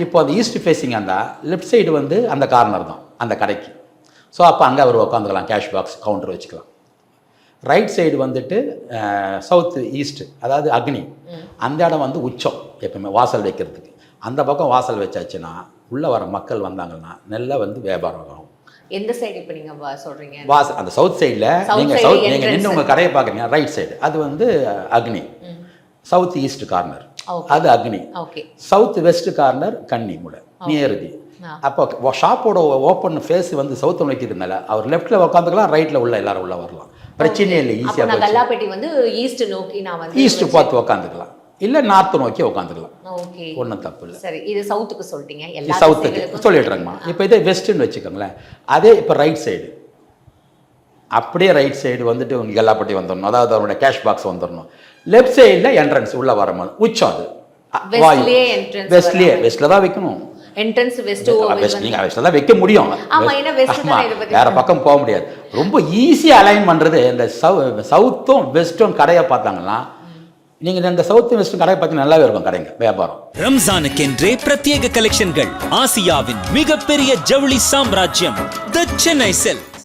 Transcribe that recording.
இப்போ அந்த east facing அந்த லெஃப்ட் சைடு வந்து அந்த கார்னர் தான் அந்த கடைக்கு. ஸோ அப்போ அங்கே அவர் உட்காந்துக்கலாம், கேஷ் பாக்ஸ் கவுண்டர் வச்சுக்கலாம். ரைட் சைடு வந்துட்டு சவுத் ஈஸ்ட், அதாவது அக்னி, அந்த இடம் வந்து உச்சம் எப்பவுமே வாசல் வைக்கிறதுக்கு. அந்த பக்கம் வாசல் வச்சாச்சுன்னா உள்ளே வர மக்கள் வந்தாங்கன்னா நல்லா வந்து வியாபாரம் ஆகும். எந்த சைடு இப்போ நீங்கள் சொல்கிறீங்க? வாசல் அந்த சவுத் சைடில் நீங்கள் நின்று உங்கள் கடையை பார்க்குறீங்க, ரைட் சைடு அது வந்து அக்னி. சவுத் ஈஸ்ட் கார்னர் அது அக்னி. சவுத் வெஸ்ட் கார்னர் கன்னி கூட நியருதி. அப்போ ஷாப்போட ஓப்பன் ஃபேஸ் வந்து சவுத் நோக்கிதுனால அவர் லெஃப்ட்டில் உட்காந்துக்கலாம், ரைட்டில் உள்ள எல்லாரும் உள்ள வரலாம், பிரச்சனையே இல்லை. ஈஸியாக கல்லாப்பேட்டி வந்து ஈஸ்ட் நோக்கி நான் வந்து ஈஸ்ட் பார்த்து உட்காந்துக்கலாம், இல்லை நார்த்து நோக்கி உட்காந்துக்கலாம், ஒன்றும் தப்பு இல்லை. சரி, இது சவுத்துக்கு சொல்லிட்டீங்க, சவுத்துக்கு சொல்லிடுறேங்கம்மா. இப்போ இதே வெஸ்ட்டுன்னு வச்சுக்கோங்களேன். அதே இப்போ ரைட் சைடு, அப்படியே ரைட் சைடு வந்துட்டு உங்களுக்கு கல்லாப்பட்டி வந்துடணும், அதாவது அவரோட கேஷ் பாக்ஸ் வந்துடணும். லெஃப்ட் சைடில் என்ட்ரன்ஸ் உள்ள வரும்போது உச்சம், அது வெஸ்ட்லேயே வெஸ்ட்டில் தான் வைக்கணும். என்ட்ரன்ஸ் வெஸ்ட் நீங்கள் வெஸ்ட்டில் தான் வைக்க முடியும், வேற பக்கம் போக முடியாது. ரொம்ப ஈஸியாக அலைன் பண்ணுறது இந்த சவுத்தும் வெஸ்ட்டும் கடையை பார்த்தாங்கன்னா, நீங்கள் இந்த சவுத் வெஸ்ட் கடையை பார்த்து நல்லாவே இருக்கும் கடைங்க வியாபாரம். ரம்ஜானுக்கென்றே பிரத்யேக கலெக்ஷன்கள், ஆசியாவின் மிகப்பெரிய ஜவுளி சாம்ராஜ்யம் தி சென்னை சில்க்ஸ்.